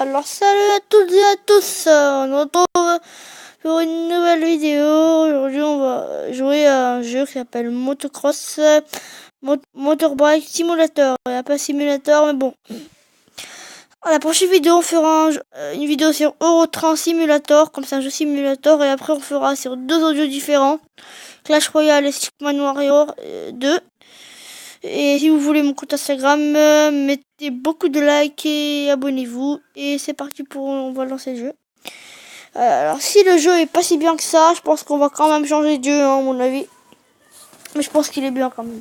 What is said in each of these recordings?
Alors salut à toutes et à tous, on se retrouve pour une nouvelle vidéo. Aujourd'hui on va jouer à un jeu qui s'appelle Motocross Motorbike Simulator. Il n'y a pas simulator mais bon. À la prochaine vidéo on fera une vidéo sur Eurotrain Simulator, comme c'est un jeu simulator, et après on fera sur deux audios différents, Clash Royale et Stickman Warrior 2. Et si vous voulez mon compte Instagram, mettez beaucoup de likes et abonnez-vous. Et c'est parti on va lancer le jeu. Alors si le jeu est pas si bien que ça, je pense qu'on va quand même changer de jeu, à mon avis. Mais je pense qu'il est bien quand même.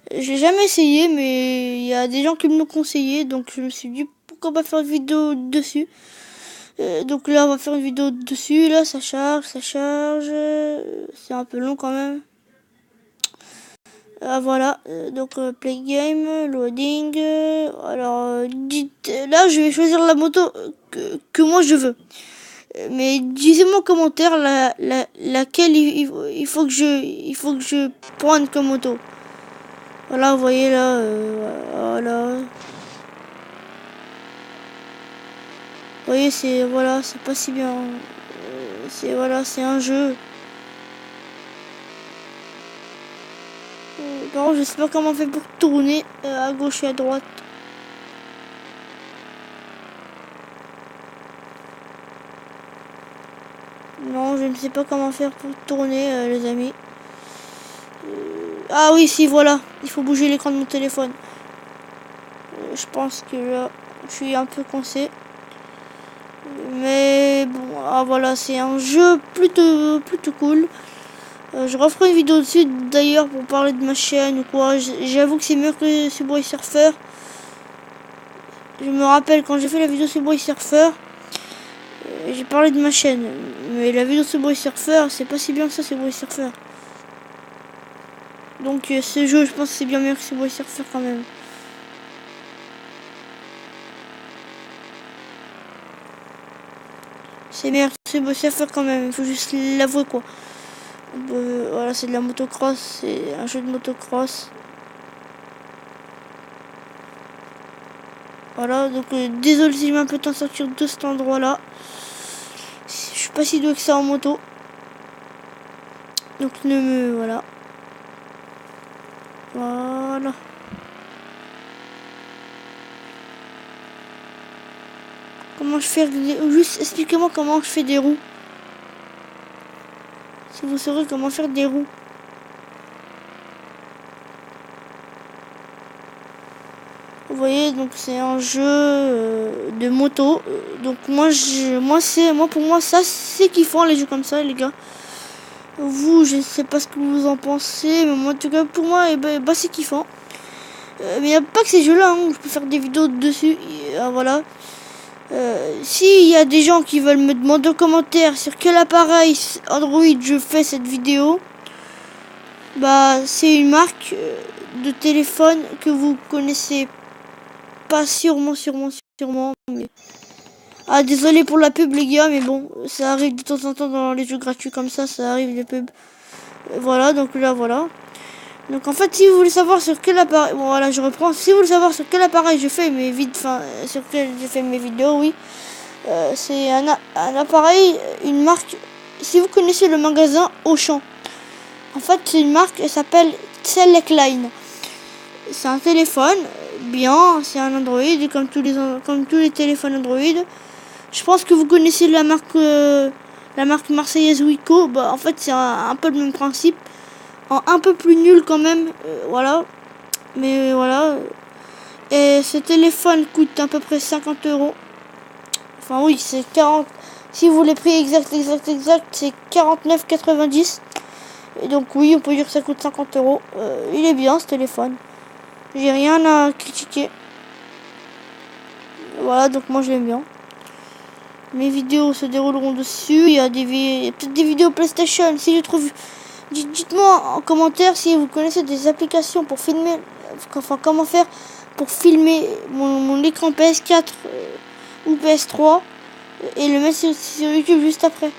J'ai jamais essayé, mais il y a des gens qui me l'ont conseillé, donc je me suis dit pourquoi pas faire une vidéo dessus. Donc là on va faire une vidéo dessus. Là ça charge. C'est un peu long quand même. Voilà, donc play game, loading. Alors, là je vais choisir la moto que moi je veux. Mais dites-moi en commentaire laquelle il faut que je prenne comme moto. Voilà, vous voyez là, voilà. Vous voyez, c'est pas si bien. C'est un jeu. Par contre, je sais pas comment on fait pour tourner à gauche et à droite. Non, je ne sais pas comment faire pour tourner, les amis. Ah oui, si, voilà. Il faut bouger l'écran de mon téléphone. Je pense que là, je suis un peu coincé. Mais bon, voilà, c'est un jeu plutôt cool. Je referai une vidéo dessus d'ailleurs pour parler de ma chaîne ou quoi. J'avoue que c'est mieux que Subway Surfer. Je me rappelle quand j'ai fait la vidéo Subway Surfer, j'ai parlé de ma chaîne. Mais la vidéo Subway Surfer, c'est pas si bien que ça, Subway Surfer. Donc ce jeu, je pense que c'est bien mieux que Subway Surfer quand même. C'est meilleur que Subway Surfer quand même, il faut juste l'avouer quoi. Voilà, c'est de la motocross, c'est un jeu de motocross. Voilà, donc désolé si je mets un peu de temps à sortir de cet endroit là. Je suis pas si doué que ça en moto. Donc voilà. Voilà. Comment je fais juste expliquez-moi comment je fais des roues. Si vous saurez comment faire des roues. Vous voyez, donc c'est un jeu de moto. Donc pour moi ça c'est kiffant les jeux comme ça les gars. Vous, je ne sais pas ce que vous en pensez, mais moi en tout cas pour moi c'est kiffant. Mais il n'y a pas que ces jeux là, hein, je peux faire des vidéos dessus. Voilà. S'il y a des gens qui veulent me demander en commentaire sur quel appareil Android je fais cette vidéo, bah c'est une marque de téléphone que vous connaissez pas sûrement, mais... Ah désolé pour la pub les gars, mais bon, ça arrive de temps en temps dans les jeux gratuits comme ça arrive des pubs. Voilà, donc là voilà. Donc en fait, si vous voulez savoir sur quel appareil, bon voilà, je reprends. Si vous voulez savoir sur quel appareil je fais mes vidéos, sur quel je fais mes vidéos, oui, c'est un appareil, une marque. Si vous connaissez le magasin Auchan, en fait, c'est une marque, elle s'appelle Selectline. C'est un téléphone, bien, c'est un Android comme tous les téléphones Android. Je pense que vous connaissez la marque marseillaise Wiko. Bah en fait, c'est un peu le même principe. Un peu plus nul quand même, voilà. Mais voilà. Et ce téléphone coûte à peu près 50 €. Enfin oui, c'est 40. Si vous voulez prix exact, c'est 49,90. Et donc oui, on peut dire que ça coûte 50 €. Il est bien ce téléphone. J'ai rien à critiquer. Voilà, donc moi je l'aime bien. Mes vidéos se dérouleront dessus. Il y a peut-être des vidéos PlayStation. Si je trouve... Dites-moi en commentaire si vous connaissez des applications pour filmer, enfin comment faire pour filmer mon écran PS4 ou PS3 et le mettre sur YouTube juste après.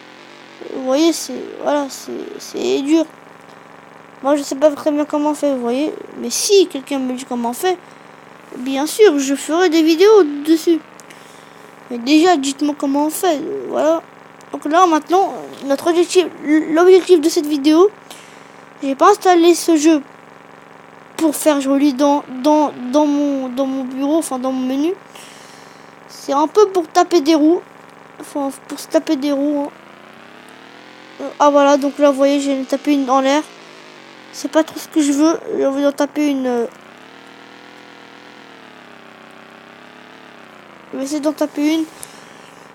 Vous voyez, c'est dur. Moi je sais pas très bien comment faire, vous voyez, mais si quelqu'un me dit comment on fait, bien sûr je ferai des vidéos dessus. Mais déjà, dites-moi comment on fait. Voilà. Donc là, maintenant, notre objectif, l'objectif de cette vidéo, j'ai pas installé ce jeu pour faire joli dans mon bureau, enfin dans mon menu. C'est un peu pour taper des roues. Enfin, pour se taper des roues. Hein. Ah voilà, donc là, vous voyez, j'ai tapé une en l'air. C'est pas trop ce que je veux. J'ai envie d'en taper une. Je vais essayer d'en taper une.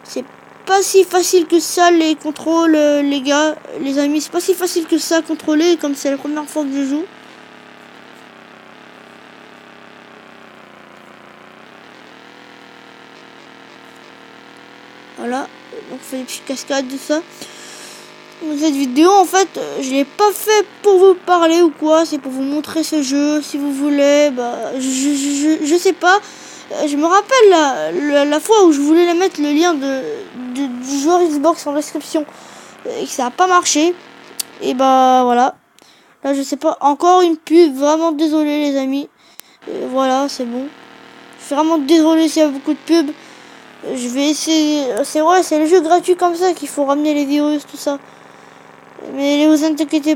C'est pas si facile que ça les contrôles, les gars, les amis. C'est pas si facile que ça à contrôler, comme c'est la première fois que je joue. Voilà, donc on fait des petites cascades, tout ça. Cette vidéo, en fait, je l'ai pas fait pour vous parler ou quoi. C'est pour vous montrer ce jeu, si vous voulez. Bah, je sais pas. Je me rappelle la fois où je voulais mettre le lien du joueur Xbox en description et que ça a pas marché. Et bah voilà. Là, je sais pas. Encore une pub. Vraiment désolé, les amis. Et voilà, c'est bon. Je suis vraiment désolé s'il y a beaucoup de pubs. Je vais essayer. C'est vrai, c'est les jeux gratuits comme ça qu'il faut ramener les virus, tout ça. Mais vous inquiétez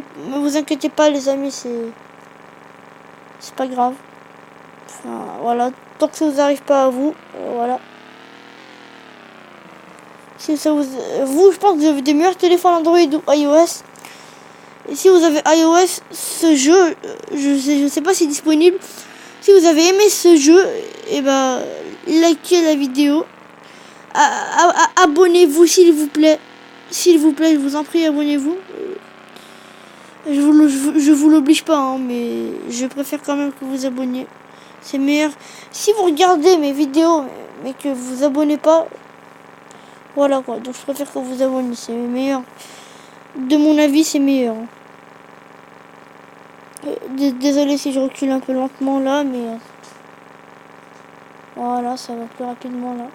pas, les amis, c'est pas grave. Enfin, voilà, tant que ça vous arrive pas à vous, voilà. Si ça vous, je pense que vous avez des meilleurs téléphones Android ou iOS. Et si vous avez iOS, ce jeu, je sais pas si c'est disponible. Si vous avez aimé ce jeu, et ben likez la vidéo. Abonnez-vous s'il vous plaît. S'il vous plaît, je vous en prie, abonnez-vous. Je vous l'oblige pas, hein, mais je préfère quand même que vous abonniez. C'est meilleur. Si vous regardez mes vidéos, mais que vous abonnez pas, voilà quoi. Donc je préfère que vous abonniez, c'est meilleur. De mon avis, c'est meilleur. Désolé si je recule un peu lentement là, mais voilà, ça va plus rapidement là.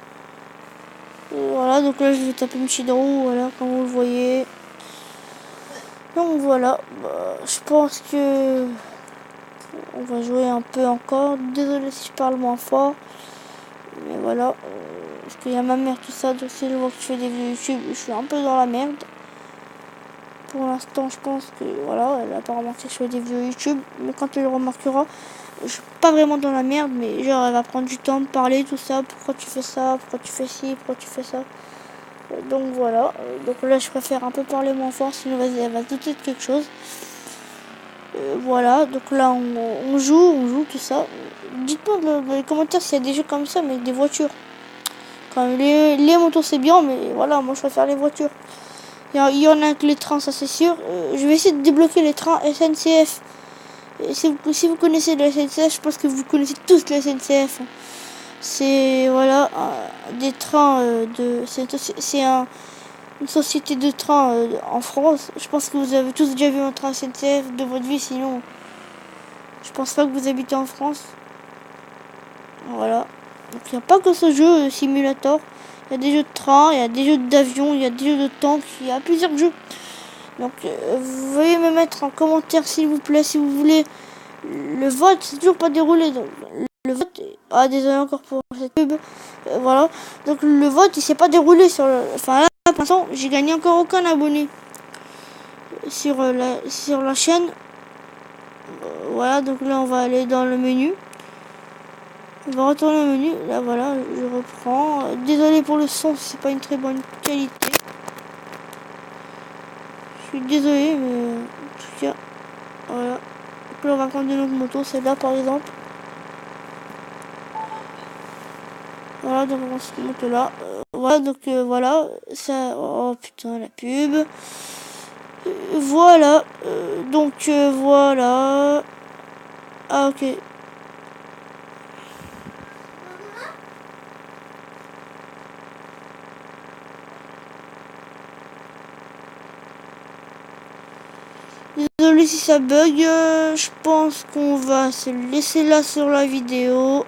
Voilà, donc là je vais taper une petite roue, voilà, comme vous le voyez. Donc voilà, bah, je pense que on va jouer un peu encore. Désolé si je parle moins fort, mais voilà, parce qu'il y a ma mère, tout ça, donc si elle voit que je fais des vidéos YouTube, je suis un peu dans la merde. Pour l'instant, je pense que voilà, elle a pas remarqué que je fais des vidéos YouTube, mais quand elle le remarquera, je suis pas vraiment dans la merde, mais genre elle va prendre du temps de parler, tout ça, pourquoi tu fais ça, pourquoi tu fais ci, pourquoi tu fais ça. Donc voilà, donc là je préfère un peu parler moins fort, sinon elle va se douter de quelque chose. Voilà, donc là on joue, tout ça. Dites-moi dans les commentaires s'il y a des jeux comme ça, mais avec des voitures. Quand même, les motos c'est bien, mais voilà, moi je préfère les voitures. Il y en a que les trains, ça c'est sûr. Je vais essayer de débloquer les trains SNCF. Et si vous connaissez le SNCF, je pense que vous connaissez tous le SNCF. C'est voilà des trains c'est une société de train en France. Je pense que vous avez tous déjà vu un train SNCF de votre vie, sinon je pense pas que vous habitez en France. Voilà. Donc il n'y a pas que ce jeu simulator. Il y a des jeux de train, il y a des jeux d'avion, il y a des jeux de tanks, il y a plusieurs jeux. Donc vous veuillez me mettre en commentaire s'il vous plaît, si vous voulez. Le vote c'est toujours pas déroulé. Donc le vote, ah désolé encore pour cette pub. Voilà. Donc le vote il s'est pas déroulé sur le. Enfin là pour l'instant j'ai gagné encore aucun abonné sur la chaîne. Voilà, donc là on va aller dans le menu. On va retourner au menu. Là voilà, je reprends. Désolé pour le son, c'est pas une très bonne qualité. Je suis désolé, mais en tout cas, voilà. Donc là on va prendre une autre moto, celle-là par exemple. Voilà, donc on va cette moto là. Voilà, donc voilà. Ça. Oh putain, la pub. Voilà. Donc voilà. Ah ok. Désolé si ça bug, je pense qu'on va se laisser là sur la vidéo.